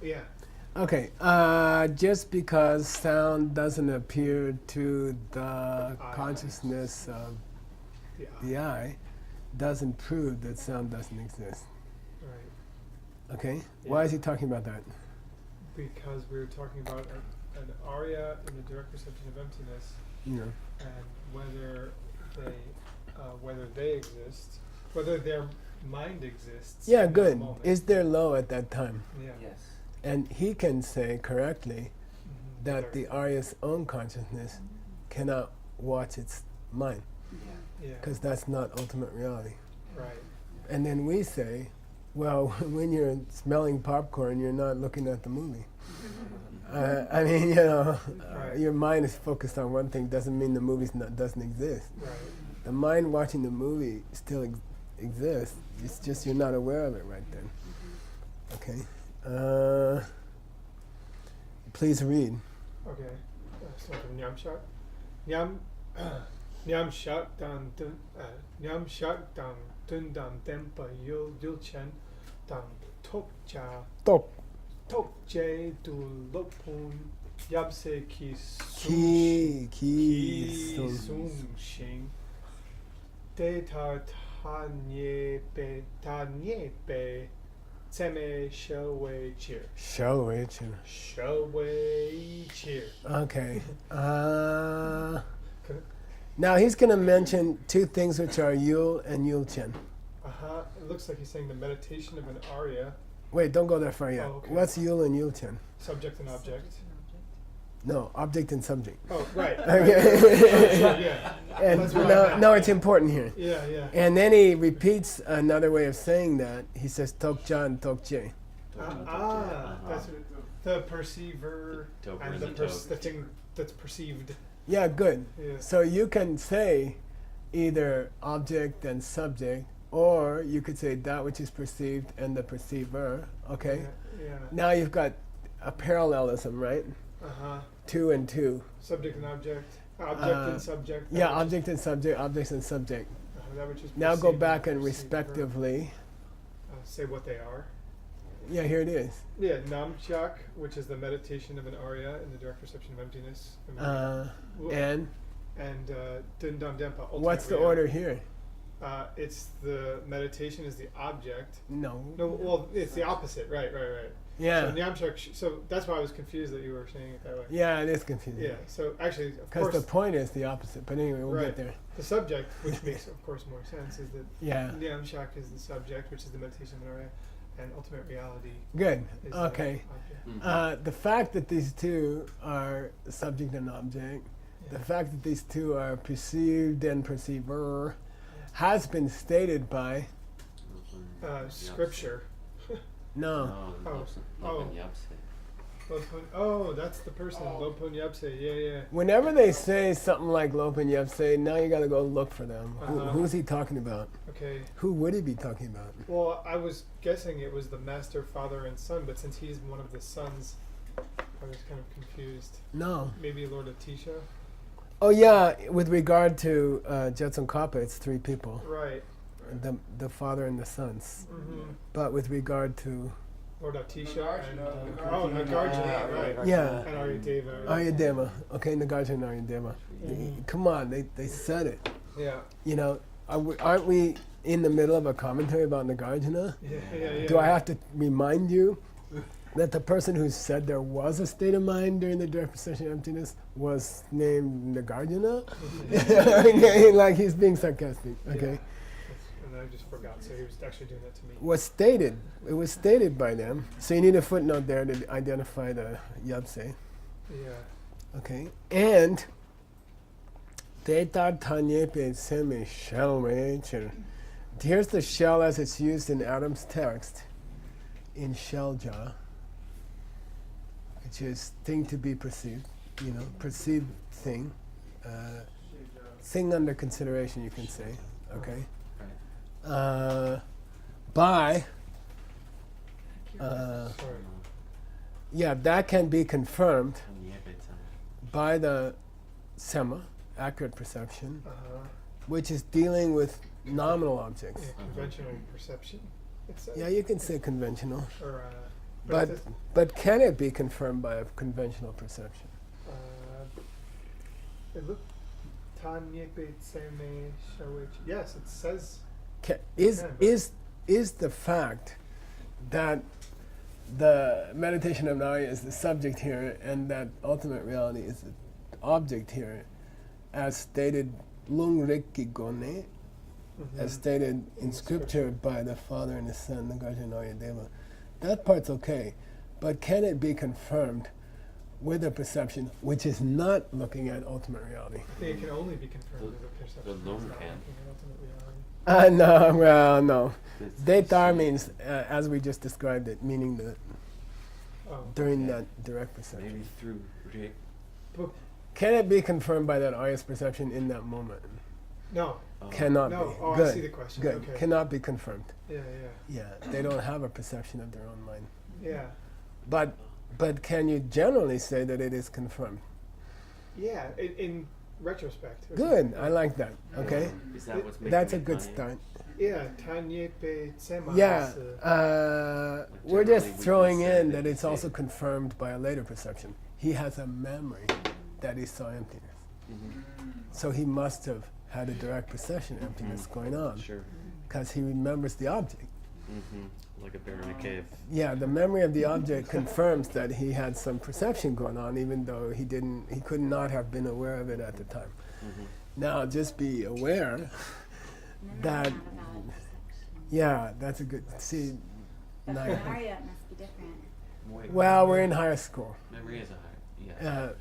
Yeah. Okay, just because sound doesn't appear to the consciousness of the eye doesn't prove that sound doesn't exist. Right. Okay? Yeah. Why is he talking about that? Because we were talking about an aria in the direct perception of emptiness, Yeah. and whether they exist, whether their mind exists. Yeah, in that good. moment. Is there low at that time? Yeah. Yes. And he can say correctly Mhm. that the Arya's own consciousness cannot watch its mind, Yeah. Yeah. because that's not ultimate reality. Right. And then we say, well, when you're smelling popcorn, you're not looking at the movie. I mean, Right. your mind is focused on one thing doesn't mean the movie doesn't exist. Right. The mind watching the movie still exists. It's just you're not aware of it right then. Okay. Please read. Okay. So from Nyam Shak. Nyam Shak dan dun dan dempa yul chen dan tok cha Top. tok je du lopun yabse ki sum shing de ta nye be tseme shelway cheer. Shall we? Chin? Shelway cheer. Okay. Now he's going to mention two things which are Yul and Yul Chen. It looks like he's saying the meditation of an arya, Wait, don't go that far yet. Oh, okay. What's Yul and Yul Chen? subject and object. No, object and subject. Oh, right. Okay. Yeah. And That's what I meant. no, it's important here. Yeah, yeah. And then he repeats another way of saying that. He says Tokja and Tokje. That's what the perceiver Toker and and the toke. thing that's perceived. Yeah, good. Yeah. So you can say either object and subject, or you could say that which is perceived and the perceiver. Okay. Yeah. Now you've got a parallelism, right? Two and two. Subject and object. Object and subject. Yeah, object and subject, objects and subject. That which is Now go perceived back and perceived respectively. say what they are. Yeah, here it is. Yeah, Namchak, which is the meditation of an arya in the direct perception of emptiness. And Dundam Dempa. ultimate what's the reality. order here? It's the meditation is the object. No. No, well, it's the opposite. Right. Yeah. So Nyamshak, so that's why I was confused that you were saying it that way. Yeah, it is confusing. Yeah. So actually, of Because course, the point is the opposite. But anyway, we'll Right. get there. the subject, which makes of course more sense, is that Yeah. Nyamshak is the subject, which is the meditation of an arya, and ultimate reality Good. is Okay. the object. The fact that these two are subject and object, Yeah. the fact that these two are perceived and perceiver, has been stated by Scripture. no. Oh, that's the person, Lopun Yapse. Yeah. Whenever they say something like Lopan Yepse, now you got to go look for them. Who's he talking about? Okay. Who would he be talking about? Well, I was guessing it was the master, father, and son, but since he's one of the sons, I was kind of confused. No. Maybe Lord Atisha? Oh yeah, with regard to Jetson Kappa, it's three people. Right. The father and the sons. Mm-hmm. But with regard to Lord Atisha and Nagarjuna. Nagarjuna, right. yeah, And Aryadeva. Aryadeva. Okay, Nagarjuna and Aryadeva. Come on, they said it. Yeah. You know, aren't we in the middle of a commentary about Nagarjuna? Yeah. Do I have to remind you that the person who said there was a state of mind during the direct perception of emptiness was named Nagarjuna? Okay, like he's being sarcastic. Okay. Yeah. And I just forgot, so he was actually doing that to me. It was stated by them. So you need a footnote there to identify the Yabse. Yeah. Okay. And Deta Tanyepe Semi Shell. Here's the shell as it's used in Adam's text in Shelja, which is thing to be perceived, perceived thing. Thing under consideration, you can say. Okay. By Sorry. yeah, that can be confirmed by the Sema, accurate perception, which is dealing with nominal objects. Yeah, conventional perception. It's Yeah, you can say conventional. or But it's but can it be confirmed by a conventional perception? it look Tanyepe Tseme Shawich. Yes, it says Is can, but- is the fact that the meditation of Naya is the subject here, and that ultimate reality is the object here, as stated Lung Rikki Gone, as stated in scripture by the Father and the Son, Nagarjuna Deva. That part's okay, but can it be confirmed with a perception which is not looking at ultimate reality? I think it can only be confirmed with a perception. the It's lung not can. looking at ultimate reality. No, well, no. It's- Detar means, as we just described it, meaning the Oh, during Okay. that direct perception. Maybe through Rick. but Can it be confirmed by that Arya's perception in that moment? no, Cannot no. be. Oh, Good. I see the question. Good. Okay. Cannot be confirmed. Yeah, Yeah, they don't have a perception of their own mind. yeah. But can you generally say that it is confirmed? Yeah, in retrospect. or Good. something. I like that. Okay, Is that what's making that's a it good funny? start. Yeah, Tanyepe Tsema. Yeah, is, we're generally just we can throwing say in that that it's they- also confirmed by a later perception. He has a memory that he saw emptiness, Mhm. so he must have had a direct perception of emptiness going on Sure. because he remembers the object. Like a bear in a cave. Yeah, the memory of the object confirms that he had some perception going on, even though he could not have been aware of it at the time. Mhm. Now, just be aware that, yeah, that's a good, see, But for Naya. Arya, it must be different. Wait, Well, we're in higher school. memory is a higher.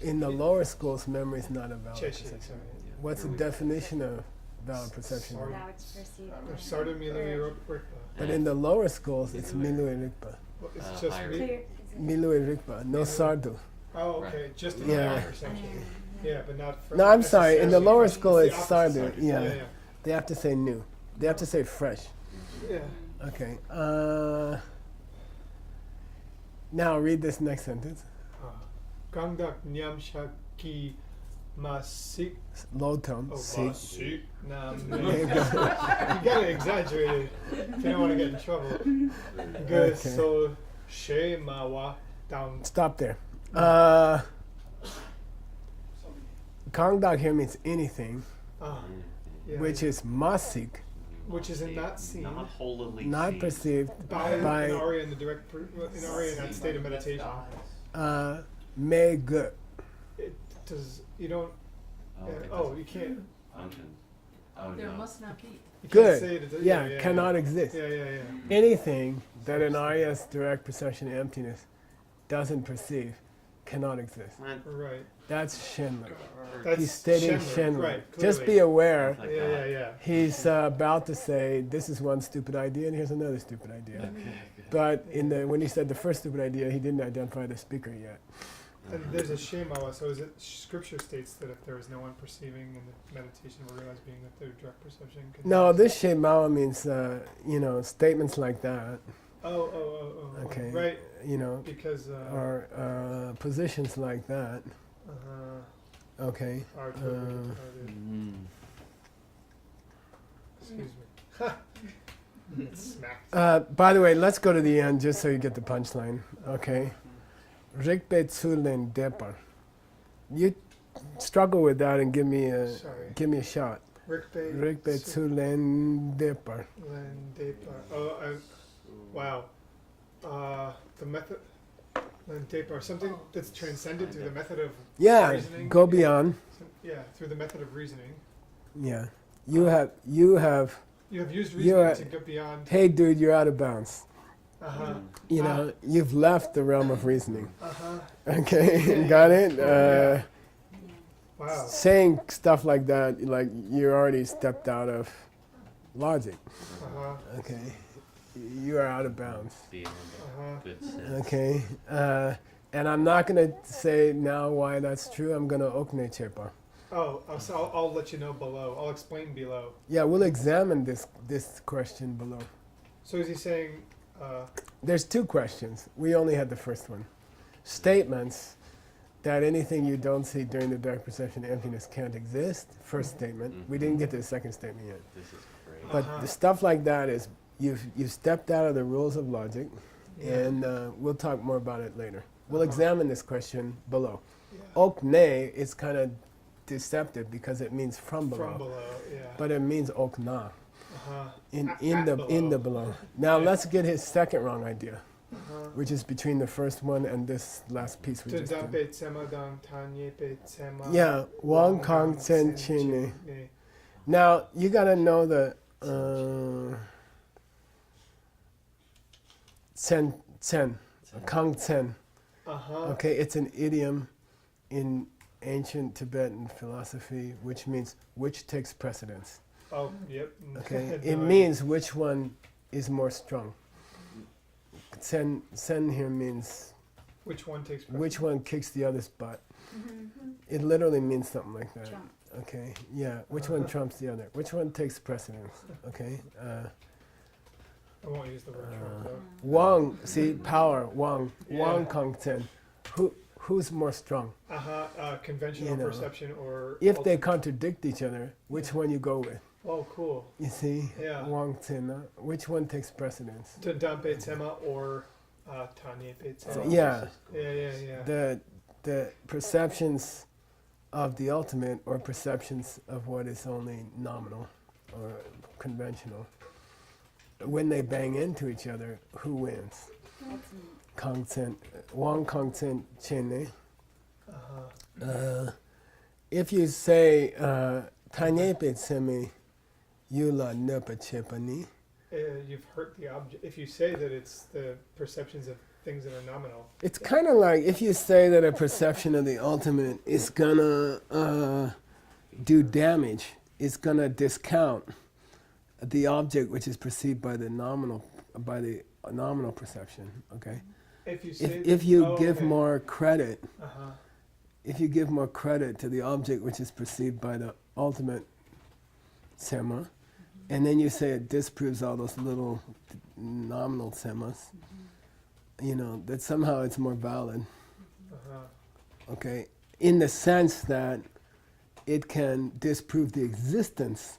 Yeah. In the lower schools, memory is not a valid Cheshi, perception. sorry. Yeah. What's the Here we- definition of valid perception? Sorry. That it's perceived. Or Sarda Milui Rikpa. But in the lower schools, it's Milui Rikpa. Well, it's Uh, just higher. me. Clear. Milui Rikpa, no sardu. Oh, okay. Just in Yeah. my perception. Yeah, but not. No, I'm sorry, in the necessarily lower fresh. school the it's opposite sardu, side. yeah. Yeah, They have to say new. They have to say fresh. yeah. Okay. Now read this next sentence. Gangdak Nyam Shaki Masik. Low tone. Oh, See. Masik. Nam. There You you go. gotta exaggerate it if you don't want to get in trouble. Good. Okay. So, She Mawa down. Stop there. Kangdak here means anything, Yeah, which is masik, Which is in that scene. Not holily not seen. perceived by by an Arya in the direct in Arya in that state of meditation. meg. It does. You don't. it Oh, doesn't you can't. function. Oh There no. must not be. You Good. Can't say it, Yeah, cannot exist. Yeah. Anything that an Arya's direct perception of emptiness doesn't perceive cannot exist. Man, Right. That's Shenlek. That's He's stating Shenlek, Shenlek. right, Just be clearly. aware. like Yeah. that. He's about to say, this is one stupid idea and here's another stupid idea. Okay, good. But when he said the first stupid idea, he didn't identify the speaker yet. And there's a Shemawa, so is it scripture states that if there is no one perceiving in the meditation or realized being that their direct perception can No, this Shemawa means, statements like that, Oh, Okay. right, because, because or positions like that, okay. are totally retarded. Mm. Excuse me. Get smacked. By the way, let's go to the end just so you get the punchline, okay? Rikpe Tsulen Depar. You struggle with that and give me a shot. Rikpe Tsulen Depar. Wow. The method. Landepar, something that's transcended through the method of Yeah, reasoning. go beyond. Yeah, through the method of reasoning. Yeah. You have, You have used You are- reasoning to go beyond. hey dude, you're out of bounds. Uh-huh. You've left the realm of reasoning. Uh-huh. Okay, got it? Yeah. Wow. Saying stuff like that, like you already stepped out of logic. Uh-huh. Okay, you are out of bounds. Being in Uh-huh. the good sense. Okay, and I'm not gonna say now why that's true. I'm gonna okne chepa. Oh, I'll let you know below. I'll explain below. Yeah, we'll examine this question below. So is he saying, There's two questions. We only had the first one. Statements that anything you don't see during the direct perception of emptiness can't exist. First statement. We didn't get to the second statement yet. This is great. But the stuff like that is you've stepped out of the rules of logic. Yeah. And we'll talk more about it later. We'll Uh-huh. examine this question below. Yeah. Okne is kind of deceptive because it means from below, From below, yeah. but it means okna Uh-huh. in At the below. Now Yeah. let's get his second wrong idea, Uh-huh. which is between the first one and this last piece we To just did. dampe tsema dang tanye pe tsema. Yeah, wang kang tsen chini. Now you gotta know the tsen kang tsen. Uh-huh. Okay, it's an idiom in ancient Tibetan philosophy, which means which takes precedence. Oh, yep. Okay, No it idea. means which one is more strong. Sen here means Which one takes precedence? which one kicks the other's butt. Mm-hmm. It literally means something like that. Trump. Okay, yeah, which one trumps the other? Which one takes precedence? Okay, I won't use the word Trump though. Wang, see, power, Wang, Yeah. Wang Kang Tsen. Who's more strong? Conventional You know, perception or If they ultimate- contradict each other, which one you go with? Oh, cool. You see, Yeah. Wang Tsen, which one takes precedence? To dampe tsema or tanye pe So, tsema. yeah, Yeah. the perceptions of the ultimate or perceptions of what is only nominal or conventional. When they bang into each other, who wins? Ultimate. Kang Tsen, Wang Kang Tsen Chene. Uh-huh. If you say Tanye pe tsemi yula nepa chepani, You've hurt the object. If you say that it's the perceptions of things that are nominal. it's kind of like if you say that a perception of the ultimate is gonna do damage, it's gonna discount the object which is perceived by the nominal perception. Okay, If you say if you oh, give okay. more credit, Uh-huh. if you give more credit to the object which is perceived by the ultimate sema, and then you say it disproves all those little nominal semas, you know, that somehow it's more valid. Uh-huh. Okay, in the sense that it can disprove the existence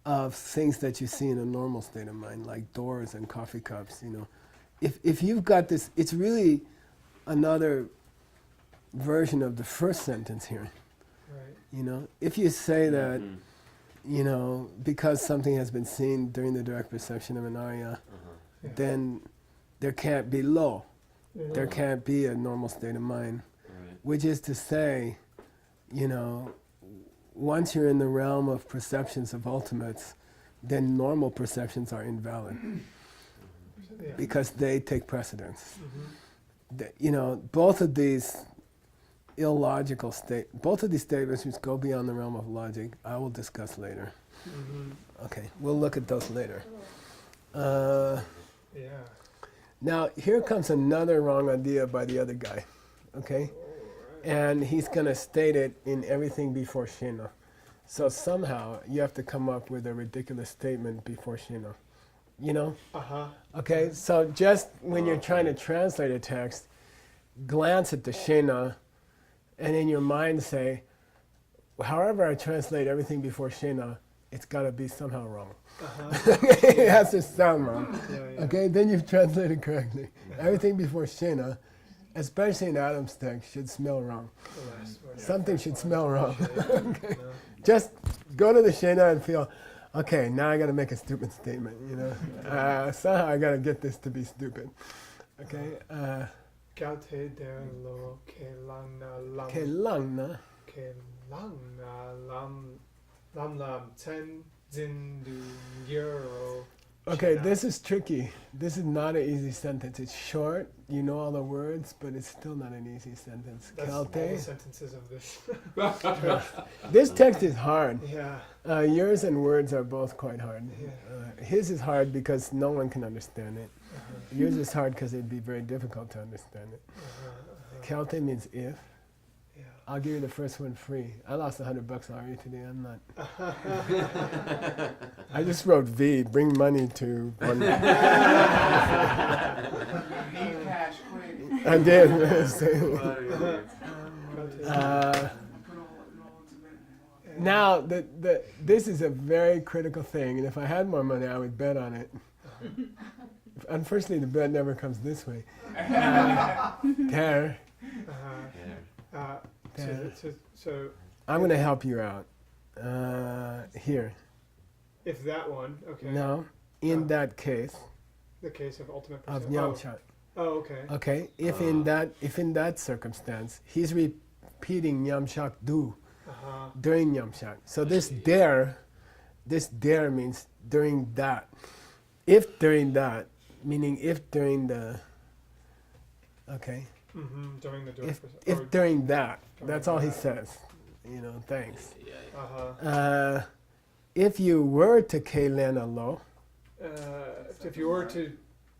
of things that you see in a normal state of mind, like doors and coffee cups. You know, if you've got this, it's really another version of the first sentence here. Right. You know, if you say that, you know, because something has been seen during the direct perception of an Arya, Yeah. then there can't be lo. Mhm. There can't be a normal state of mind. Right. Which is to say, you know, once you're in the realm of perceptions of ultimates, then normal perceptions are invalid Yeah. because they take precedence. Mhm. You know, both of these illogical both of these statements which go beyond the realm of logic, I will discuss later. Mhm. Okay, we'll look at those later. Yeah. Now, here comes another wrong idea by the other guy, okay? And he's going to state it in everything before Shena. So somehow you have to come up with a ridiculous statement before Shena. You know? Uh-huh. Okay, so just when you're trying to translate a text, glance at the Shena and in your mind say, however I translate everything before Shena, it's got to be somehow wrong. Uh-huh. It has to sound wrong. Yeah, yeah. Okay, then you've translated correctly. Everything before Shena, especially in Adam's text, should smell wrong. The last word. Something should smell wrong. Okay. No. Just go to the Shena and feel, okay, now I got to make a stupid statement. You know, somehow I got to get this to be stupid. Okay, Gaute der lo ke lang na lam ke lang na. ke lang na lam lam lam ten zin du gyuro. Okay, Shena. this is tricky. This is not an easy sentence. It's short. You know all the words, but it's still not an easy sentence. That's all the Kalte. sentences of this. This text is hard. Yeah. Yours and words are both quite hard. Yeah. His is hard because no one can understand it. Uh-huh. Yours is hard because it'd be very difficult to understand it. Uh-huh. Kalte means if. Yeah. I'll give you the first one free. I lost $100 already today. I'm not. I just wrote V. Bring money to one. Need cash quick. I did. Uh, Now, this is a very critical thing, and if I had more money, I would bet on it. Unfortunately, the bread never comes this way. There. Uh-huh. There. So I'm going to help you out. Here. if that one, okay. No. In that case The case of ultimate of perception. Nyamcha. Oh, okay. Okay. If in that circumstance, he's repeating Nyamshak du Uh-huh. during Nyamshak. So this there means during that. If during that, meaning if during the, okay, Mm-hmm. During the direct if during that, during that's all he that. says. You know, thanks. Uh-huh. If you were to Kelena lo, If you were to,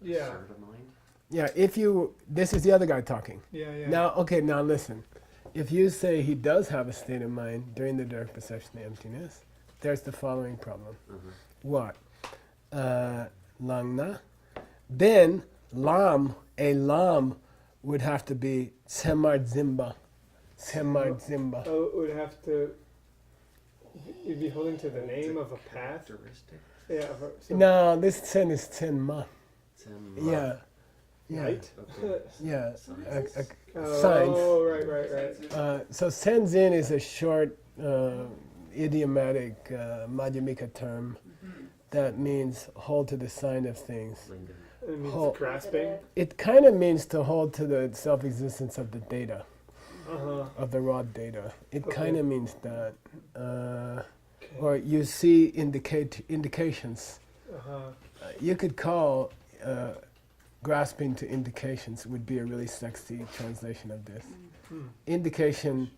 yeah, Sort of mind? yeah, if you, this is the other guy talking. yeah. Now listen. If you say he does have a state of mind during the direct perception of emptiness, there's the following problem. Uh-huh. What? Langna. Then a lam would have to be Semar Zimba. Semar Zimba. Oh, it would have to. You'd be holding to the name of a path. Characteristic? Yeah. So No, this sen is Senma. Yeah. Yeah. Right. Okay. Yeah. Science. Signs. Oh, right. So Senzin is a short idiomatic Madhyamika term that means hold to the sign of things. Linga. It means Oh. grasping. It kind of means to hold to the self-existence of the data, Uh-huh. of the raw data. It Okay. kind of means that. Okay. Or you see indications. Uh-huh. You could call grasping to indications would be a really sexy translation of this. Hmm. Indication,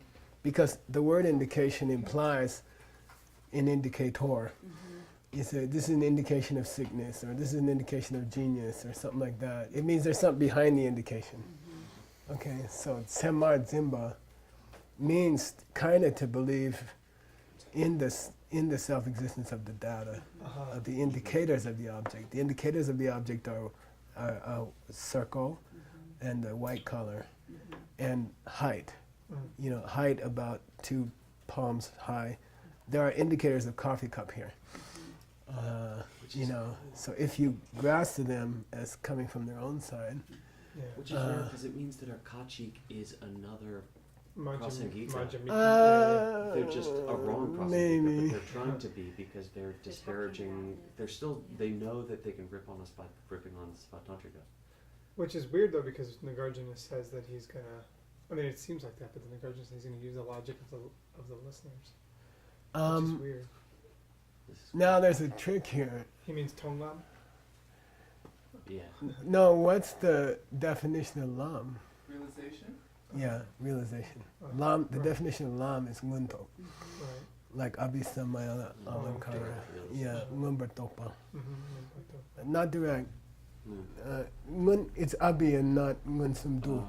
because the word indication implies an indicator. You say this is an indication of sickness, or this is an indication of genius, or something like that. It means there's something behind the indication. Okay, so Semar Zimba means kind of to believe in the self-existence of the data, Uh-huh. of the indicators of the object. The indicators of the object are a circle and a white color and height. Mm. You know, height about 2 palms high. There are indicators of coffee cup here. You know, so if you grasp to them as coming from their own side, Yeah. Which is weird because it means that our kachik is another. Prasangika. They're just a wrong prasangika, maybe. but they're trying to be because they're disparaging. They know that they can rip on us by ripping on Svatantrika. Which is weird though, because Nagarjuna says that he's gonna. I mean, it seems like that, but the Nagarjuna says he's gonna use the logic of the listeners, which is weird. This is now there's a trick here. He means Tonglam. yeah. No, what's the definition of lam? Realization? Yeah, realization. Oh, Lam, the right. definition of lam is ngunto, Right. like abhisamaya alankara. Yeah, ngunbertopa. Mm-hmm. Not direct. Mm. Ngun, it's abi and not ngunsumdu.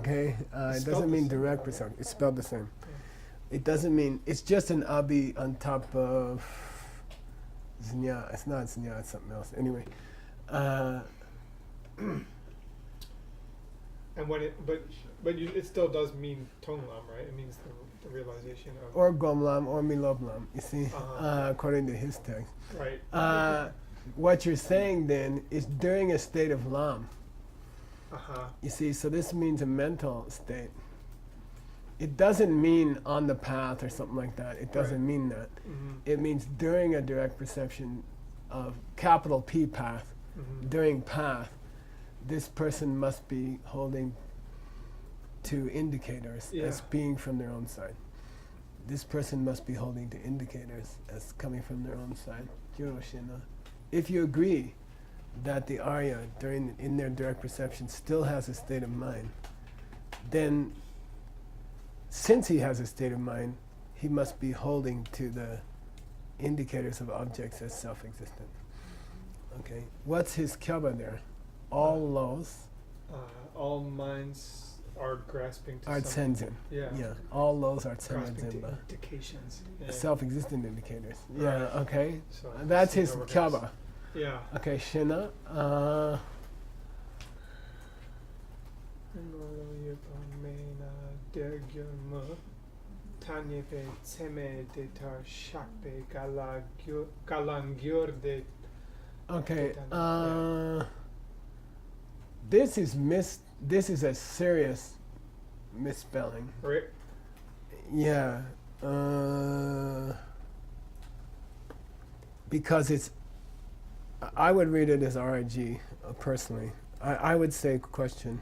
Okay, It's it spelled doesn't the mean same. direct perception. It's spelled the same. It doesn't mean it's just an abi on top of znya. It's not znya. It's something else. Anyway, And when it, but it still does mean Tonglam, right? It means the realization of. or gomlam or miloblam. You see, Uh-huh. according to his text. Right. What you're saying then is during a state of lam. Uh-huh. You see, so this means a mental state. It doesn't mean on the path or something like that. It doesn't Right. mean that. Mm-hmm. It means during a direct perception of capital P path, Mm-hmm. during path, this person must be holding to indicators as Yeah. being from their own side. This person must be holding to indicators as coming from their own side. Jiroshina. If you agree that the Arya in their direct perception still has a state of mind, then since he has a state of mind, he must be holding to the indicators of objects as self-existent. Okay, what's his kyaba there? All laws All minds are grasping to are some. tenzin. Yeah. Yeah, all laws are Grasping to tenzin. indications. Yeah. Self-existent indicators. Yeah, Right. okay. So That's see his how we're gonna kyaba. Yeah. Okay, Shina. Tanyepe tseme de tar shakpe galangyur de Okay. Yeah. This is a serious misspelling. Right. Yeah. Because I would read it as RIG personally. I would say question.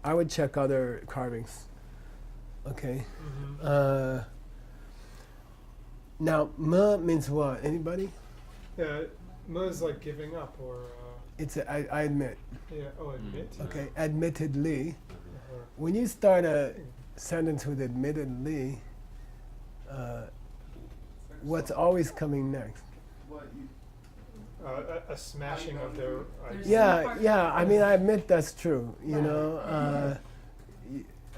I would check other carvings. Okay. Mm-hmm. Now, ma means what? Anybody? Yeah, ma is like giving up or. It's I admit. Yeah. Oh, admit. Okay. Admittedly. Uh-huh. When you start a sentence with admittedly, what's always coming next? A smashing of their. Yeah. I mean, I admit that's true. You know,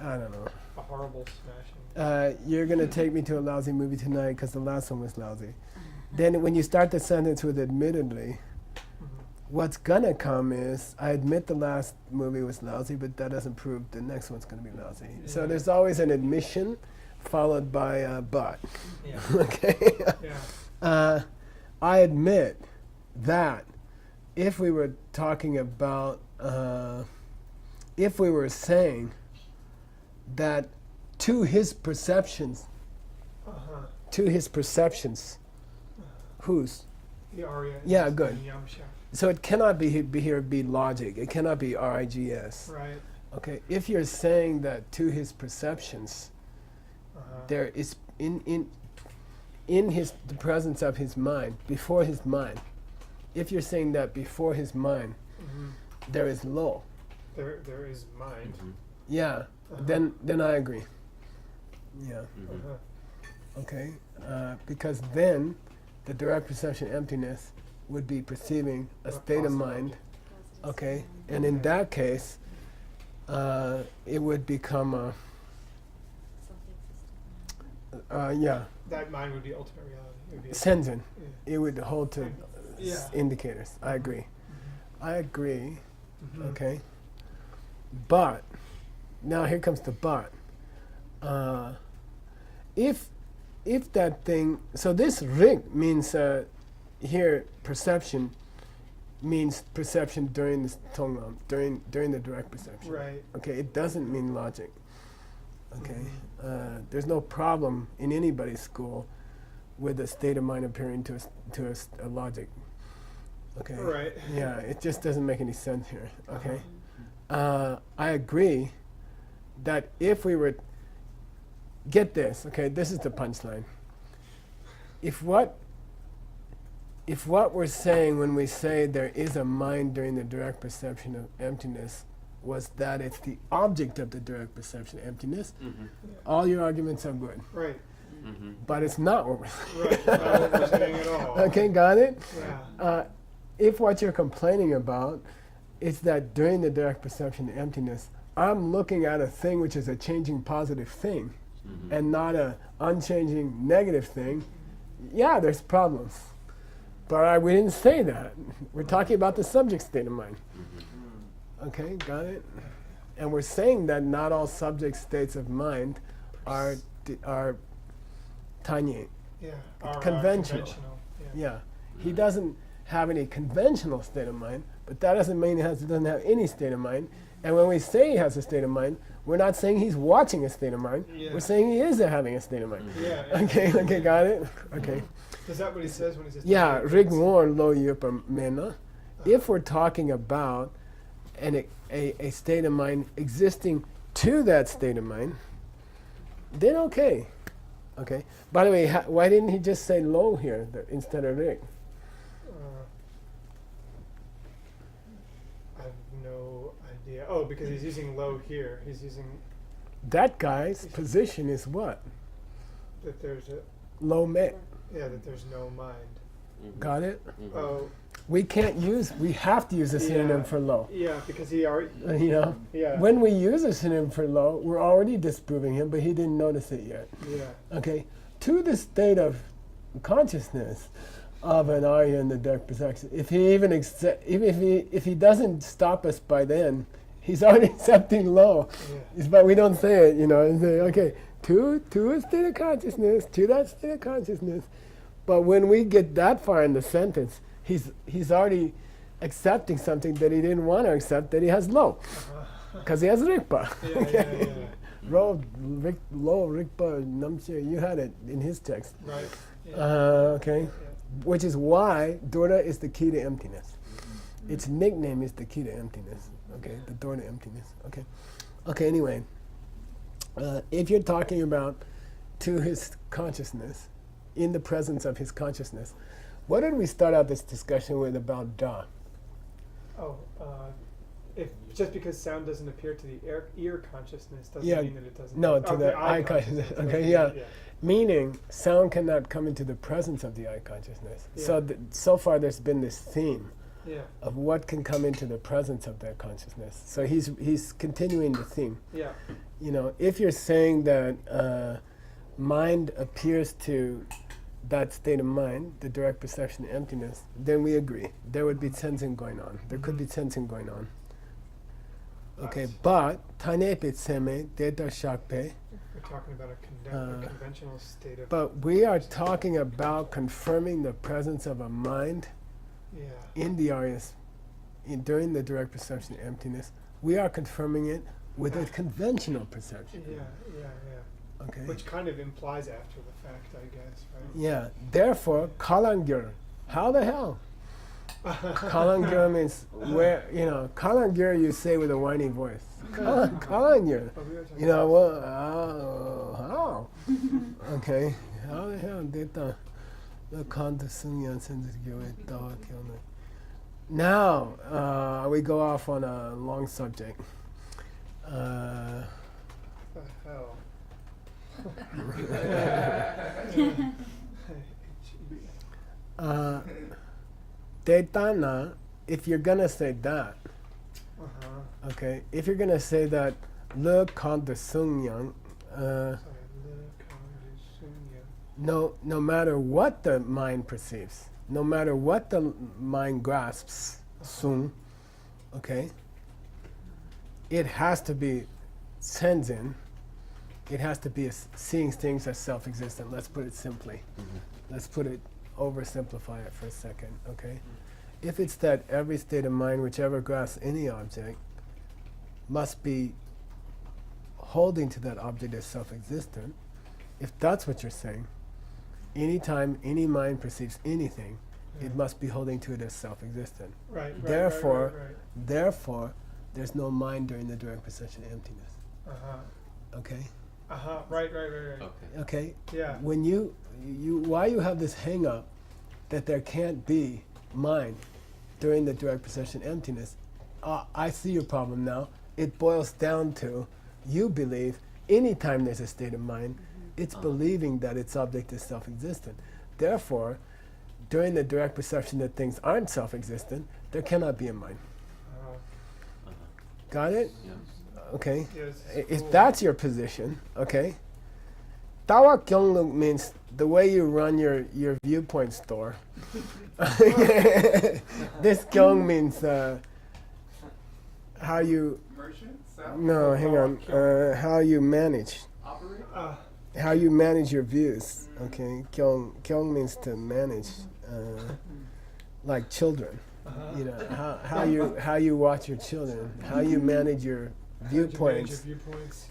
I don't know. A horrible smashing. You're gonna take me to a lousy movie tonight because the last one was lousy. Then when you start the sentence with admittedly, what's gonna come is I admit the last movie was lousy, but that doesn't prove the next one's gonna be lousy. Yeah. So there's always an admission followed by a but. Yeah. Okay. Yeah. I admit that if we were talking about, if we were saying that to his perceptions, whose? The Arya. Yeah, good. Yamsha. So it cannot be logic. It cannot be RIGS. Right. Okay. If you're saying that to his perceptions, there is in the presence of his mind, before his mind. If you're saying that before his mind, there is lo. There is mind. Yeah. Then I agree. Yeah. Okay. Because then the direct perception emptiness would be perceiving a state of mind. Okay. And in that case, it would become a. Yeah. That mind would be ultimate reality. It would be Senzen. Yeah. It would hold to Yeah. indicators. I agree. I agree. Okay. But now here comes the but. If that thing, so this rig means here perception means perception during the tongnam, during the direct perception. Right. Okay. It doesn't mean logic. Okay. There's no problem in anybody's school with a state of mind appearing to a logic. Okay. Right. Yeah, it just doesn't make any sense here. Okay. I agree that if we were get this, okay, this is the punchline. If what we're saying when we say there is a mind during the direct perception of emptiness was that it's the object of the direct perception of emptiness, all your arguments are good. Right. But it's not what we're saying. Right. Not what we're saying at all. Okay, got it? Yeah. If what you're complaining about is that during the direct perception of emptiness, I'm looking at a thing which is a changing positive thing and not a unchanging negative thing, yeah, there's problems. But we didn't say that. We're talking about the subject state of mind. Okay, got it? And we're saying that not all subject states of mind are tanya. Yeah. Are, conventional. Yeah. He doesn't have any conventional state of mind, but that doesn't mean he doesn't have any state of mind. And when we say he has a state of mind, we're not saying he's watching a state of mind. Yeah. We're saying he is having a state of mind. Yeah. Okay, got it? Okay. Is that what he says when he says? Yeah, rig war lo yupa mena. If we're talking about a state of mind existing to that state of mind, then okay. Okay. By the way, why didn't he just say lo here instead of rig? I have no idea. Oh, because he's using lo here. He's using. That guy's position is what? That there's a. Lo me. Yeah, that there's no mind. Got it? Oh. We have to use a synonym for lo. Yeah, because he already. You know? Yeah. When we use a synonym for lo, we're already disproving him, but he didn't notice it yet. Yeah. Okay? To the state of consciousness of an Arya in the direct perception, if he doesn't stop us by then, he's already accepting lo. Yeah. But we don't say it, you know, and say, okay, to a state of consciousness, to that state of consciousness. But when we get that far in the sentence, he's already accepting something that he didn't want to accept, that he has low. Because he has Rigpa. Low Rigpa Namche, you had it in his text. Right. Okay. Which is why Dora is the key to emptiness. Its nickname is the key to emptiness. Okay, the door to emptiness. Okay. Okay, anyway. If you're talking about to his consciousness, in the presence of his consciousness, what did we start out this discussion with about Da? If just because sound doesn't appear to the ear consciousness doesn't mean that it doesn't. No, to the eye consciousness. Okay, yeah. Meaning, sound cannot come into the presence of the eye consciousness. So, so far there's been this theme of what can come into the presence of that consciousness. So he's continuing the theme. Yeah. You know, if you're saying that mind appears to that state of mind, the direct perception of emptiness, then we agree. There would be sensing going on. There could be sensing going on. Okay, but Tanepe Seme, Deta Shakpe. We're talking about a conventional state of. But we are talking about confirming the presence of a mind in the Aryas, during the direct perception of emptiness. We are confirming it with a conventional perception. Okay. Which kind of implies after the fact, I guess, right? Yeah. Therefore, Kalangyur. How the hell? Kalangyur means where, Kalangyur you say with a whiny voice. Kalangyur. You know, well, how? Okay. How the hell did the Kanta Now, we go off on a long subject. The hell? Detana, if you're gonna say that, okay, if you're gonna say that le kanda sungyang, no matter what the mind perceives, no matter what the mind grasps, sung, okay, it has to be senzen. It has to be seeing things as self-existent. Let's put it simply. Let's oversimplify it for a second, okay? If it's that every state of mind, whichever grasps any object, must be holding to that object as self-existent, if that's what you're saying, anytime any mind perceives anything, it must be holding to it as self-existent. Therefore, there's no mind during the direct perception of emptiness. Okay? Right. Okay? Yeah. When why you have this hang-up that there can't be mind during the direct perception of emptiness, I see your problem now. It boils down to, you believe anytime there's a state of mind, it's believing that its object is self-existent. Therefore, during the direct perception that things aren't self-existent, there cannot be a mind. Got it? Yeah. Okay. Yes, If cool. that's your position, okay. Tawa Kyongluk means the way you run your viewpoint store. This Kyong means how you. Merchant? No, hang on. How you manage. Operate? How you manage your views. Okay. Kyong means to manage, like children. You know how you watch your children. How you manage your viewpoints.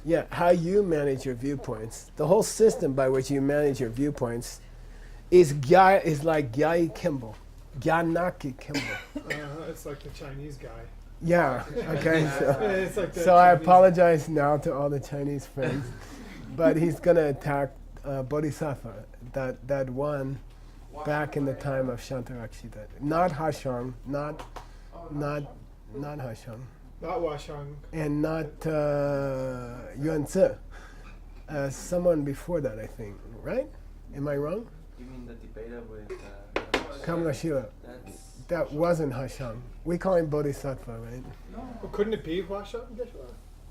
Yeah, how you manage your viewpoints. The whole system by which you manage your viewpoints is like Gyai Kimball. Gyanaki Kimball. It's like the Chinese guy. Yeah, okay. It's like So I apologize now to all the Chinese friends, but he's going to attack Bodhisattva, that one back in the time of Shantarakshita. Not Hashang, not Hashang. Not Washang. And not Yuan Tzu. Someone before that, I think, right? Am I wrong? You mean the debater with Kamalashila. That wasn't Hashang. We call him Bodhisattva, right? No. Well, couldn't it be Washang?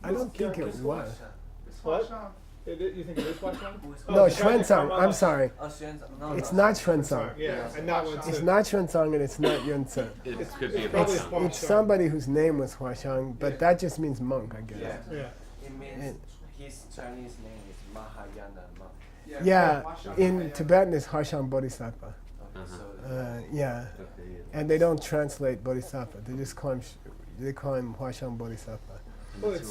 I don't think it was. It's What? Washang. You think it is Washang? No, it's Xuanzang. I'm sorry. No, It's not Xuanzang. Yeah, and not Wen It's Tzu. not Xuanzang and it's not Yuan Tzu. It could be a Probably bit. Huashang. It's somebody whose name was Huashang, but that just means monk, I guess. Yeah. Yeah. It means his Chinese name is Mahayana monk. Yeah, Washang. in Tibetan it's Hashang Bodhisattva. Yeah. And they don't translate bodhisattva. They just call him. They call him Huashang Bodhisattva. Well, it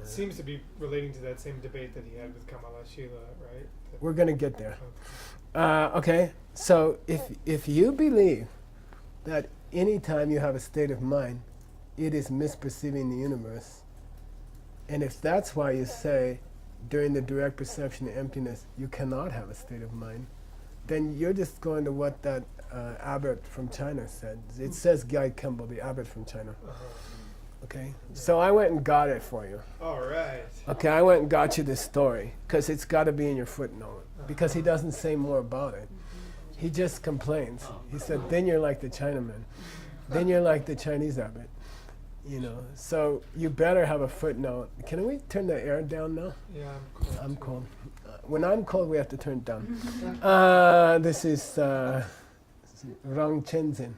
seems to be relating to that same debate that he had with Kamala Shila, right? We're gonna get there. Okay. So if you believe that any time you have a state of mind, it is misperceiving the universe, and if that's why you say during the direct perception of emptiness you cannot have a state of mind, then you're just going to what that abbot from China said. It says Gai Kemble, the abbot from China. Okay, so I went and got it for you. All right. Okay, I went and got you this story because it's got to be in your footnote because he doesn't say more about it. He just complains. He said, then you're like the Chinaman. Then you're like the Chinese abbot. You know, so you better have a footnote. Can we turn the air down now? Yeah, I'm cold. I'm cold. When I'm cold, we have to turn it down. This is Rang Chenzin.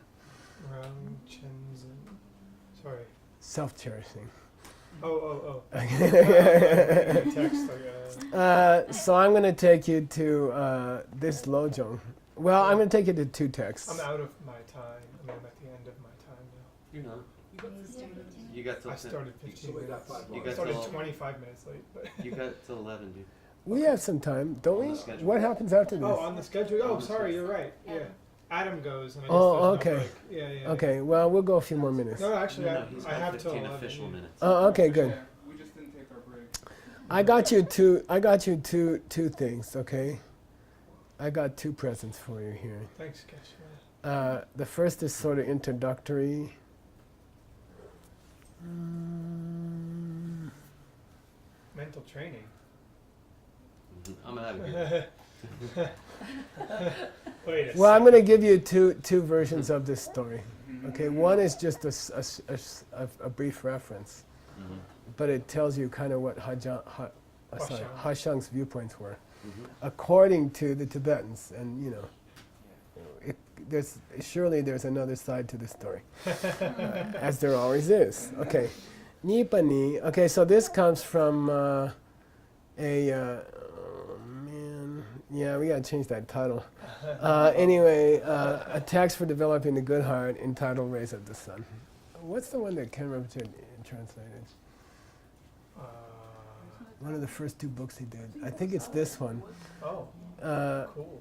Rang Chenzin. Sorry. Self-cherishing. Oh. Text, so I'm going to take you to this Lojong. Well, I'm going to take you to two texts. I'm out of my time. I'm at the end of my time now. You're not. You got till I started 15 minutes. You I got started till 25 minutes late. But you got till 11, dude. We have some time, don't On we? the schedule. What happens after this? oh, on the schedule? Oh, On the sorry, schedule. you're right. Yeah. Adam goes. And I guess Oh, there's no okay. break. Yeah. Okay, well, we'll go a few more minutes. No, actually, No, he's I got have till 15 11. official minutes. Oh, okay, good. Yeah, we just didn't take our break. I got you two things, okay? I got two presents for you here. Thanks, Keshma. The first is sort of introductory. Mental training. I'm out of here. Wait a Well, I'm second. going to give you two versions of this story. Okay, one is just a brief reference, but it tells you kind of what Hashang's viewpoints were, according to the Tibetans, and you know, there's another side to the story, as there always is. Okay, Nipani. Okay, so this comes from yeah, we gotta change that title. Anyway, a text for developing the good heart entitled "Rays of the Sun." What's the one that Ken Rinpoche translated? One of the first two books he did. I think it's this one. Oh, cool.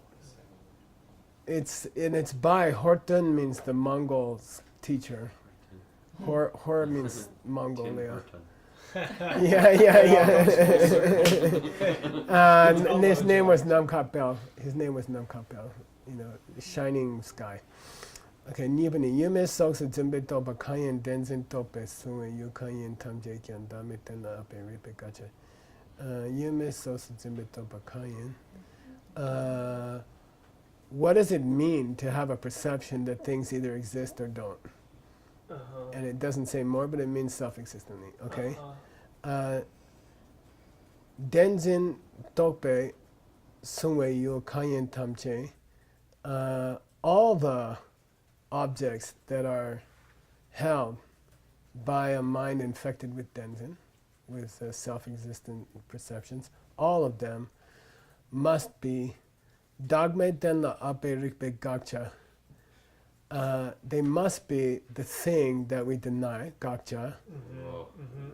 It's by Horton, means the Mongol's teacher. Hor means Mongolia. yeah. And his name was Namkap Bel. You know, shining sky. Okay, Nibani, Yume Soksa Jimbe Toba Kayan Denzin Tope Suwe Yu Kayan Tamje Kyan Damitana Ape Ripe Gacha. Yume Soksa Jimbe Toba Kayan. What does it mean to have a perception that things either exist or don't? And it doesn't say more, but it means self-existently, okay? Denzin Tope Sunwe Yu Kayan Tamche. All the objects that are held by a mind infected with Denzin, with self-existent perceptions, all of them must be Dagme Denla Ape Rikpe Gakcha. They must be the thing that we deny, Gakcha.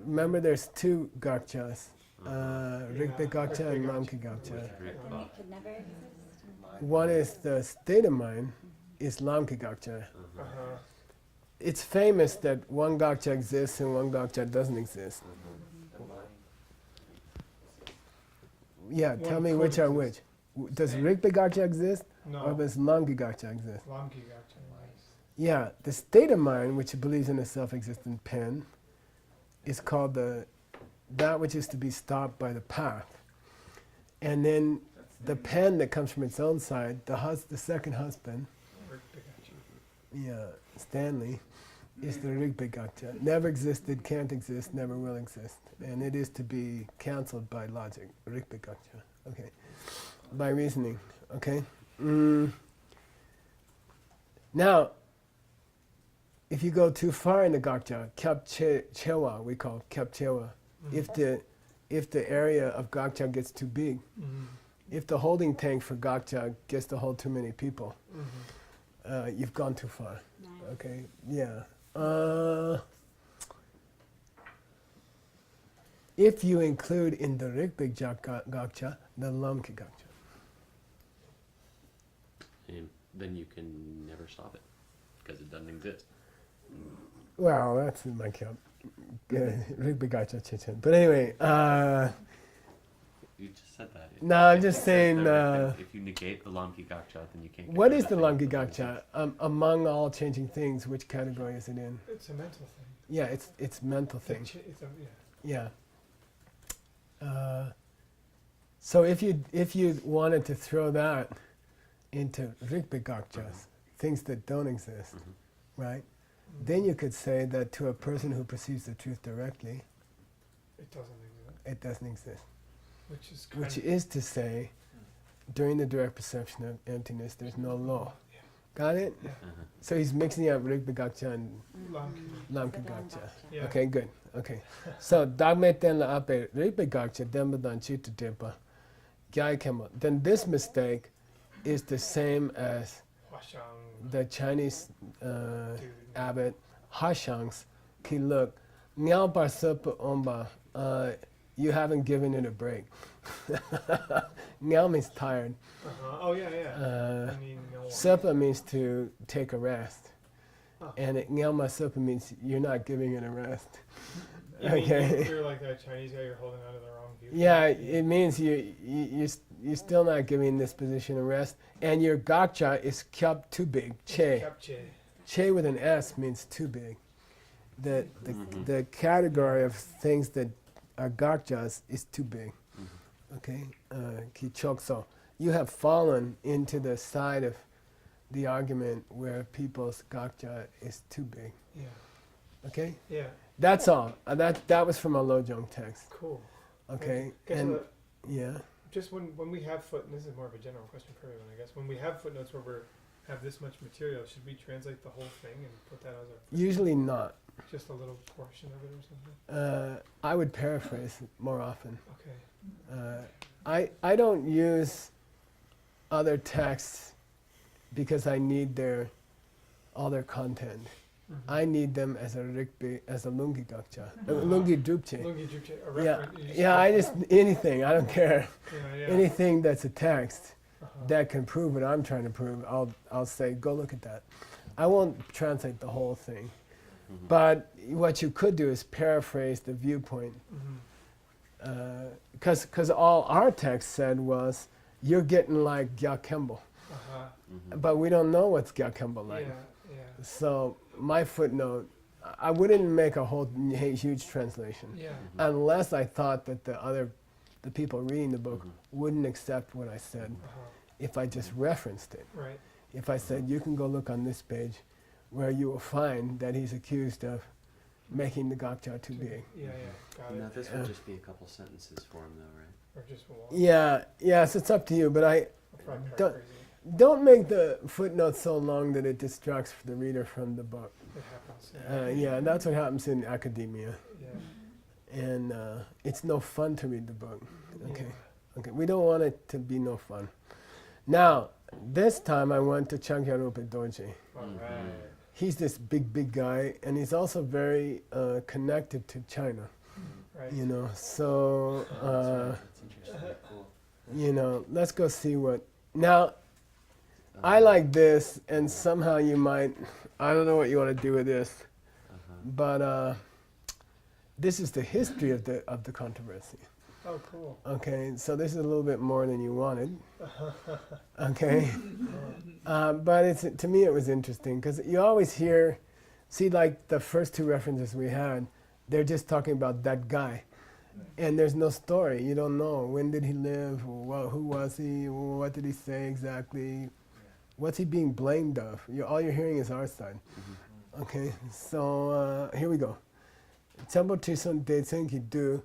Remember, there's two Gakchas, Rikpe Gakcha and Lamki Gakcha. And it could never exist. One is the state of mind, is Lamki Gakcha. It's famous that one Gakcha exists and one Gakcha doesn't exist. Yeah, tell me which are which. Does Rikpe Gakcha exist? No. Or does Lamki Gakcha exist? Lamki Gakcha. Yeah, the state of mind, which believes in a self-existent pen, is called that which is to be stopped by the path. And then the pen that comes from its own side, the second husband, Stanley, is the Rigpe Gakcha. Never existed, can't exist, never will exist. And it is to be cancelled by logic, Rigpe Gakcha. Okay. By reasoning. Okay. Now, if you go too far in the Gakcha, Kyab Chewa, we call Kyab Chewa, if the area of Gakcha gets too big, if the holding tank for Gakcha gets to hold too many people, you've gone too far. Nice. Okay, yeah. If you include in the Rigbig Gakcha the Lamki Gakcha. And then you can never stop it because it doesn't exist. Well, that's in my camp. Rigbig Gakcha Chichen. But anyway, You just said that. no, I'm just saying. If you negate the Lamki Gakcha, then you can't. Get What rid is of the thing Lamki that doesn't Gakcha? exist. Among all changing things, which category is it in? It's a mental thing. Yeah, it's mental thing. It's a, yeah. Yeah. So if you wanted to throw that into Rigbig Gakchas, things that don't exist, right? Then you could say that to a person who perceives the truth directly, It doesn't exist. it doesn't exist. Which is kind Which of, is to say, during the direct perception of emptiness, there's no law. Yeah. Got it? Yeah. So he's mixing up Rigbig Gakcha and Lamki. Lamki The Gakcha. Yeah. Okay, good. Okay. So dagme ten la ape Rigbig Gakcha dembadan chita depa gyai kemo. Then this mistake is the same as Huashang, the Chinese dude. abbot Hashangs ki look nyao par supa omba. You haven't given it a break. Nyao means tired. Oh, yeah, yeah. I mean, no one. Supa means to take a rest. Oh. And nyama supa means you're not giving it a rest. You mean Okay. you're like that Chinese guy, you're holding on to the wrong view. Yeah, it means you're still not giving this position a rest. And your gakcha is kyab too big. Che. Capche. Che with an S means too big. The category of things that are gakchas is too big. Okay? Ki chokso. You have fallen into the side of the argument where people's gakcha is too big. Yeah. Okay? Yeah. That's all. That was from a Lojong text. Cool. Okay? Guess And what? yeah. Just when we have and this is more of a general question for everyone, I guess. When we have footnotes where we have this much material, should we translate the whole thing and put that as our Usually not. just a little portion of it or something? I would paraphrase more often. Okay. I don't use other texts because I need all their content. I need them as a lungi gakcha, lungi drupche. Lungi Jupche, a Yeah, reference. you just yeah. put- I just anything. I don't care. Yeah. Anything that's a text Uh-huh. that can prove what I'm trying to prove. I'll say go look at that. I won't translate the whole thing, but what you could do is paraphrase the viewpoint. Because all our text said was, you're getting like Gyakembo. But we don't know what's Gyakembo like. Yeah. So my footnote, I wouldn't make a whole huge translation Yeah. unless I thought that the people reading the book wouldn't accept what I said if I just referenced it. Right. If I said, you can go look on this page where you will find that he's accused of making the gakcha too big. Yeah. Got Now it. this would just be a couple sentences for him, though, right? Or just one. Yeah, so it's up to you, but I'll probably don't- paraphrase it. don't make the footnote so long that it distracts the reader from the book. It happens. Yeah, that's what happens in academia. Yeah. And it's no fun to read the book. Okay. Yeah. Okay, we don't want it to be no fun. Now, this time I went to Chankyarupa Dorje. All right. He's this big guy, and he's also very connected to China, Right. you know. So, That's interesting. Cool. you know, let's go see what. Now, I like this, and somehow you might, I don't know what you want to do with this, but this is the history of the controversy. Oh, cool. Okay, so this is a little bit more than you wanted. Okay, but to me it was interesting because you always see like the first two references we had, they're just talking about that guy, and there's no story. You don't know when did he live, who was he, what did he say exactly, what's he being blamed of. All you're hearing is our side. Okay, so here we go. Chambo Chisong Deitsen ki do.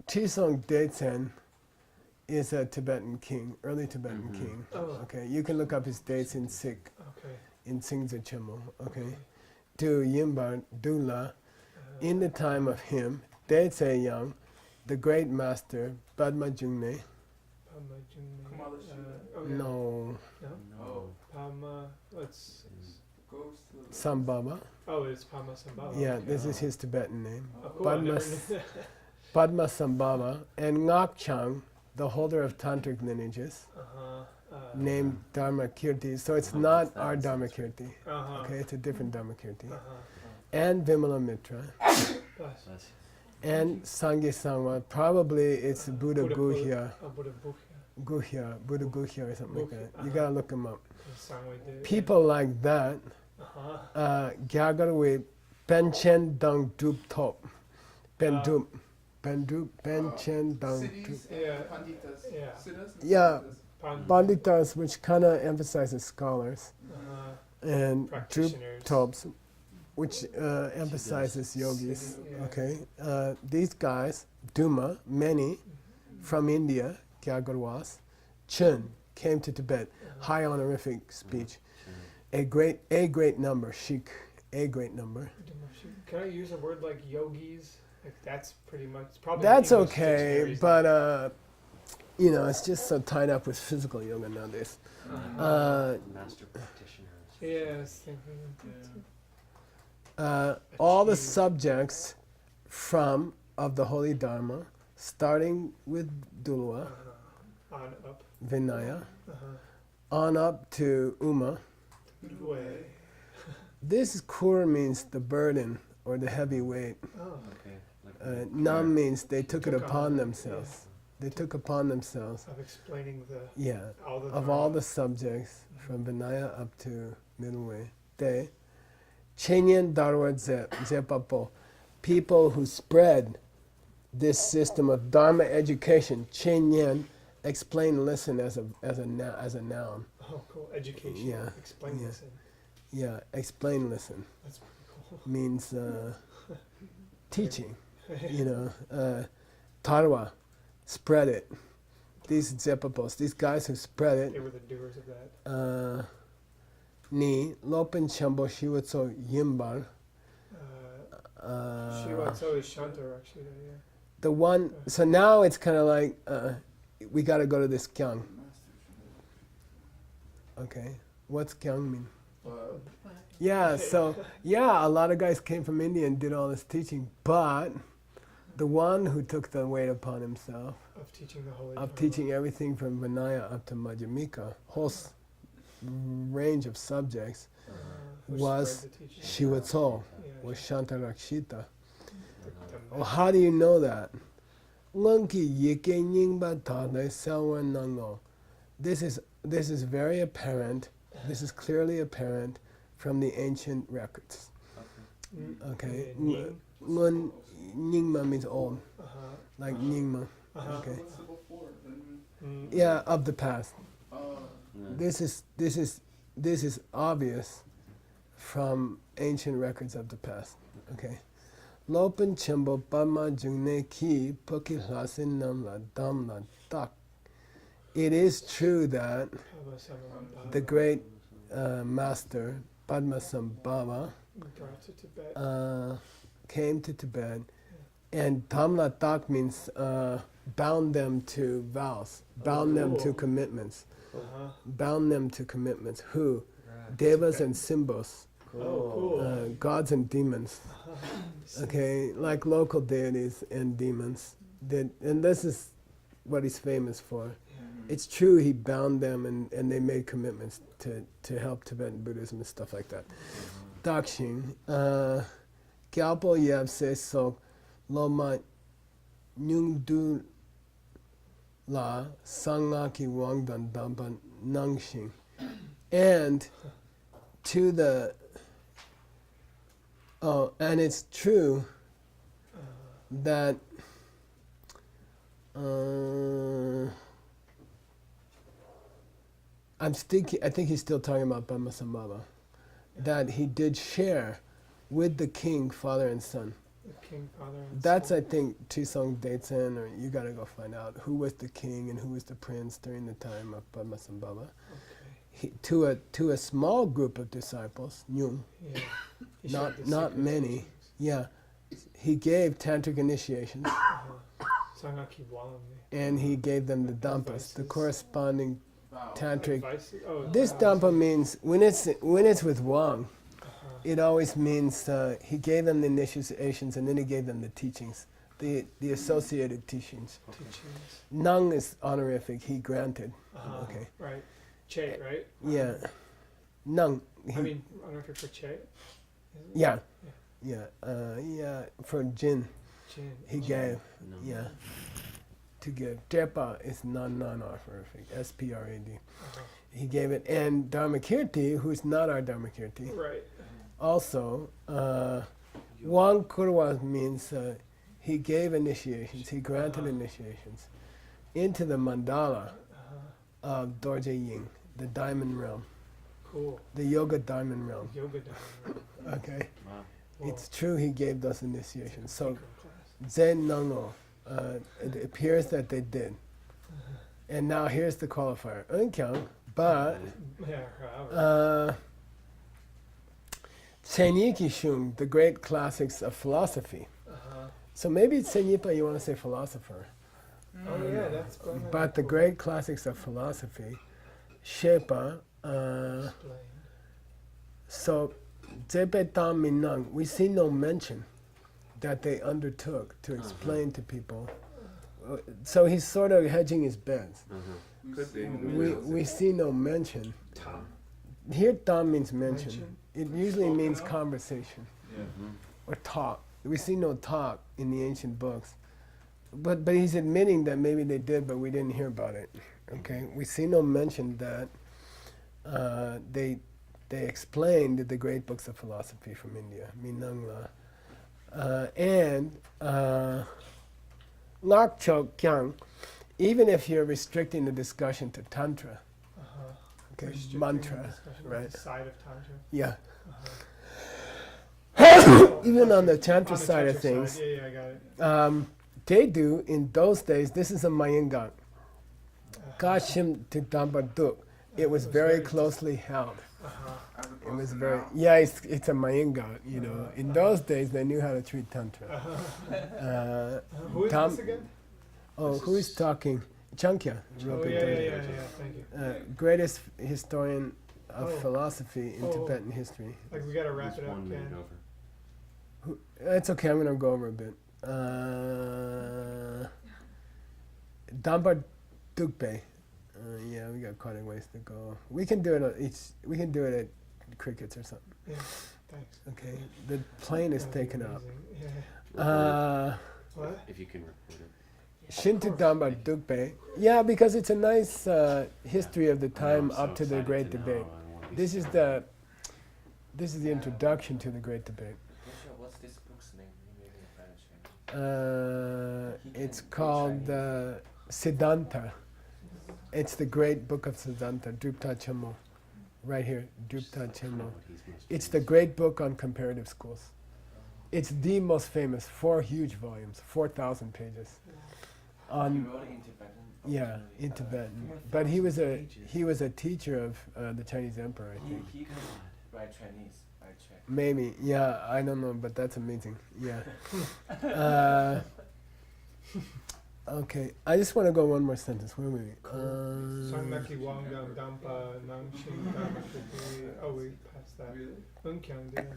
Chisong Deitsen is a Tibetan king, early Tibetan king. Oh. Okay, you can look up his dates in Sikh, Okay. in Singza Chemo. Okay, do Yimbar Dula, in the time of him, Deitse Yang, the great master Padma Jungne. Padma Junne, Kamala Shiva. oh, yeah. No, No? Oh. Pama. Let's. Goes to Sambhava. Oh, it's Pama Sambhava. Yeah, Okay. this is his Tibetan name. Oh, cool. I never Padma, knew Padma Sambhava. And Ngakchang, the holder of tantric lineages, named Dharma Kirti. So it's not our Dharma Kirti. Okay, it's a different Dharma Kirti. And Vimala Mitra. And Sangye Sangwa. Probably it's Buddha Guhya. Buddha Buddha Guhya or something like that. You Uh-huh. gotta look him up. Sangwe did, People like that, Gyagarwe Benchen Dung Dup Top. Ben Dup. Ben Dup. Benchen Dung Dup. cities and Yeah. panditas. Yeah. Siddhas and Yeah. panditas. Banditas, which kind of emphasizes scholars, and Drup Practitioners. Tops, which emphasizes yogis. Yeah. Okay, these guys, Duma, many from India, Gyagarwas, Chun came to Tibet, high honorific speech, a great number, Sheikh, a great number. Can I use a word like yogis? Like that's pretty much probably. That's English okay, dictionaries. but you know, it's just so tied up with physical yoga nowadays. Master practitioners. Yeah, I was thinking. All the Achieve. subjects of the Holy Dharma, starting with Dulwa, On up. Vinaya, on up to Uma. Way. This kur means the burden or the heavy weight. Oh. Okay. Like Nam means they took it Took upon on, themselves. They took upon themselves, Of explaining the yeah, all the of all the subjects from Vinaya up to middle way. They, Chenyen Darwa Zepapo, people who spread this system of Dharma education, Chenyen, explain listen as a noun. Oh, cool. Education. Yeah, Explain yeah. this. Yeah, explain listen That's pretty cool. means teaching, you know. Tarwa, spread it. These Zepapos, these guys who spread They it. were the doers of that. Ni Lopen Chambo Shiwatso Yimbal. Shiwatso is Shanto actually. Yeah. The one, so now it's kind of like, we got to go to this Kyang. Okay, what's Kyang mean? Yeah, so, yeah, a lot of guys came from India and did all this teaching, but the one who took the weight upon himself Of teaching the holy. of Dharma. teaching everything from Vinaya up to Madhyamika, whole range of subjects, Who was spread the teaching. Shiwatso, Yeah, was Shantarakshita. the Well, how do you know that? Lunki yike nyingba tade sawan nango. This is very apparent. This is clearly apparent from the ancient records. Okay, Ning. Ngun nyingma means old, like nyingma. Uh-huh. Okay, What's the before? yeah, of the past. Yeah. This is obvious from ancient records of the past. Okay. Lopen chimbo pama jungne ki puki hlasin namla damla tak. It is true that the great master Padmasambhava Brought to Tibet. came to Tibet, and damla tak means bound them to vows, bound them to Cool. commitments, Uh-huh. Who? Devas and Simbos. Oh, cool. Gods and demons. Okay, like local deities and demons. And this is what he's famous for. It's true he bound them and they made commitments to help Tibetan Buddhism and stuff like that. Dakshin, Gyalpo Yabse Sok Loma Nyungdu La Sangaki Wangdan Dampan Nangshin. And to the and it's true that I think he's still talking about Padmasambhava, that he did share with the king, father and son. The king, father, and That's, son. I think, Chisong Daitsen, or you gotta go find out who was the king and who was the prince during the time of Padmasambhava. Okay. To a small group of disciples, Nyung, Yeah. He shared the not secret many. teachings. Yeah, he gave tantric initiations, Sangaki Walami. and he gave them the dampas, the Advices. corresponding tantric. Oh, This Dampa means when it's with Wang, it always means he gave them the initiations and then he gave them the teachings, the associated teachings. Nang is honorific. He granted. Okay. Right. Che, right? Yeah. Nang. I mean, honorific for Che. Yeah. Yeah. For Jin. Jin. He gave. No. Yeah. To give. Jepa is non-honorific. SPRAD. He gave it. And Dharmakirti, who's not our Dharmakirti. Right. Also, Wang Kurwa means he gave initiations. He granted initiations into the mandala of Dorje Ying, the diamond realm. Cool. The yoga diamond realm. Yoga diamond realm. Okay. Wow. It's true he gave those initiations. So, Zen Nango, it appears that they did. And now here's the qualifier. Unkyang, but Tseniki Shung, the great classics of philosophy. So maybe it's Senyipa, you want to say philosopher. Oh yeah, that's but the great classics of philosophy, Shepa, so Zepe Tam Minang, we see no mention that they undertook to explain to people. So he's sort of hedging his bets. Could be. We see no mention. Here Tam means mention. It usually means conversation or talk. We see no talk in the ancient books. But he's admitting that maybe they did, but we didn't hear about it. Okay, we see no mention that they explained the great books of philosophy from India, Minangla, and Lak Chok Kyang. Even if you're restricting the discussion to tantra, okay, mantra, right? The side of tantra. Yeah. Even on the tantra side of things, Yeah, I got it. They do in those days. This is a Mayengang. Kashim to Dambaduk. It was very closely held. It was very it's a Mayengang. You know, in those days they knew how to treat tantra. Who is this again? Oh, who is talking? Chankya. Yeah. Thank you. Greatest historian of philosophy in Tibetan history. Like we gotta wrap it up, Ken. It's okay. I'm gonna go over a bit. Dambar Dukpe. Yeah, we got quite a ways to go. We can do it We can do it at crickets or something. Yeah, thanks. Okay. The plane is taken up. Yeah. What? If you can record it. Shinto Dambar Dukpe. Yeah, because it's a nice history of the time up to the Great Debate. This is the introduction to the Great Debate. What's this book's name? It's called Siddhanta. It's the great book of Siddhanta, Drupta Chamo. Right here, Drupta Chamo. It's the great book on comparative schools. It's the most famous, 4 huge volumes, 4,000 pages. You wrote it in Tibetan? Yeah, in Tibetan. But he was a teacher of the Chinese emperor, I think. He can write Chinese, I checked. Maybe, yeah, I don't know, but that's amazing. Yeah. Okay, I just want to go one more sentence. Where were we? Sangmaki Wangdang Dampa Nangshin Dharmakirti. Oh, we passed that. Unkyang did.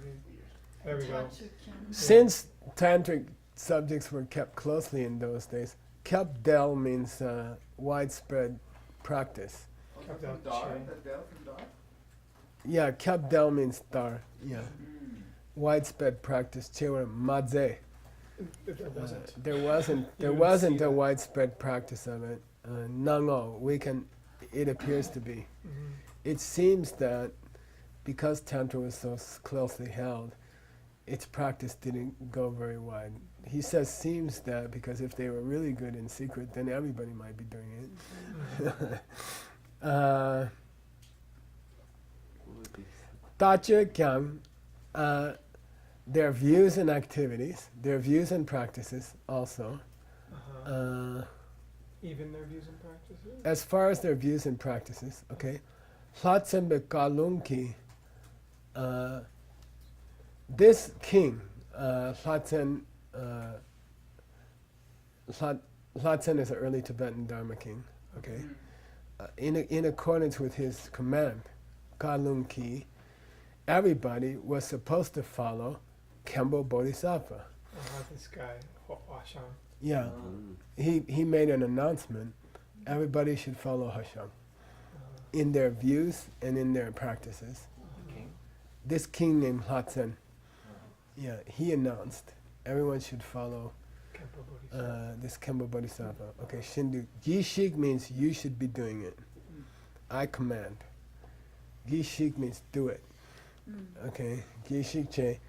There we go. Since tantric subjects were kept closely in those days, Kep Del means widespread practice. Kept From out Dar? Che. The Del from Dar? Yeah, Kep Del means dar. Yeah, widespread practice. Chewa Madze. There wasn't. There wasn't a widespread practice of it. Nango, it appears to be. It seems that because Tantra was so closely held, its practice didn't go very wide. He says seems that because if they were really good in secret, then everybody might be doing it. Tache Kyang, their views and activities, their views and practices also. Even their views and practices? As far as their views and practices, okay. Hlatsembe Kalunki, this king, Hlatsen is an early Tibetan Dharma king, okay. in accordance with his command, Kalung Ki, everybody was supposed to follow Kempo Bodhisattva. This guy, Hashang. Yeah, he made an announcement. Everybody should follow Hashang in their views and in their practices. This king named Latsen, yeah, he announced everyone should follow this Kempo Bodhisattva. Okay, Shindu. Gishik means you should be doing it. I command. Gishik means do it. Okay, Gishik che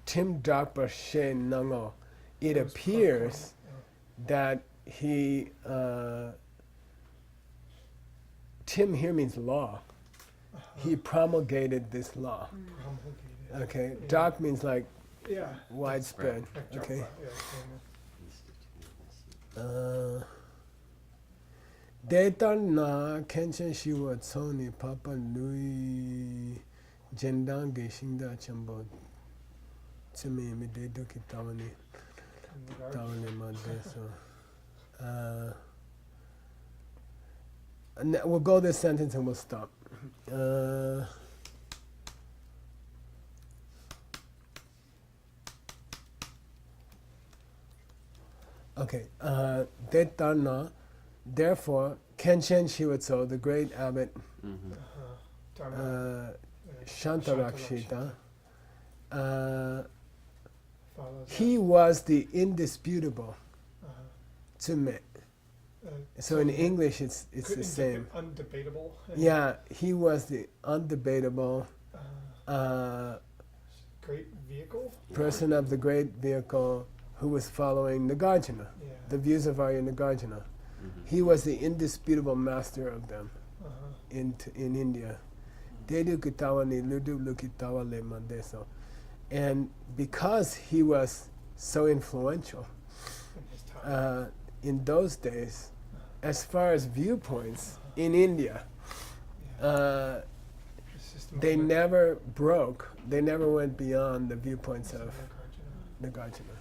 Tim Dakpa she nango. It appears that he Tim here means law. He promulgated this law. Okay, Dak means like widespread. Okay. Data na Kenshin Shiwa Tsoni Papa Louis Jendange Shinda Chambo Tsumi Midedoki Tawani Tawani Madeso. We'll go this sentence and we'll stop. Okay, Detana, therefore, Kenshin Shiwatso, the great abbot, Shantarakshita, he was the indisputable Tsume. So in English, it's the same. Undebatable. Yeah, he was the undebatable great vehicle. Person of the great vehicle who was following Nagarjuna, the views of Arya Nagarjuna. He was the indisputable master of them in India. And because he was so influential in those days, as far as viewpoints in India, they never broke, they never went beyond the viewpoints of Nagarjuna.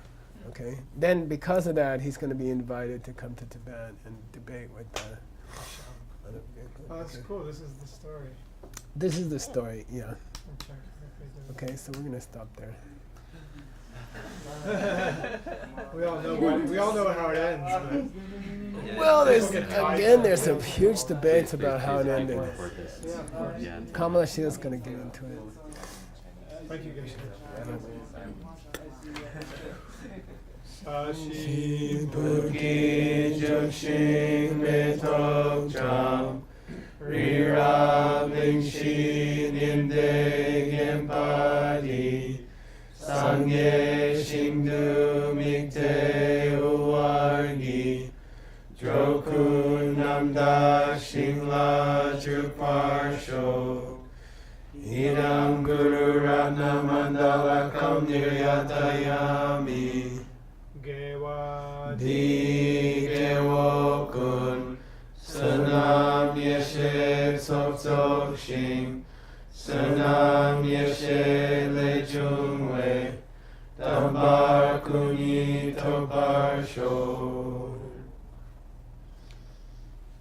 Okay. Then, because of that, he's going to be invited to come to Tibet and debate with the other people. Oh, that's cool. This is the story. This is the story. Yeah. Okay, so we're going to stop there. We all know how it ends. But well, there's some huge debates about how it ended. Kamala Shiva's going to get into it. Thank you, guys. Sashi Purki Joshing Metok Cham Rira Vingshi Ninde Gempadi Sangye Shingdu Mikte Uwargi Droku Namda Shingla Chuparsho Idam Guru Ratna Mandala Kam Niryatayami Di Gewo Kun Sanam Yeshe Tsok Tsok Shing Sanam Yeshe Lechung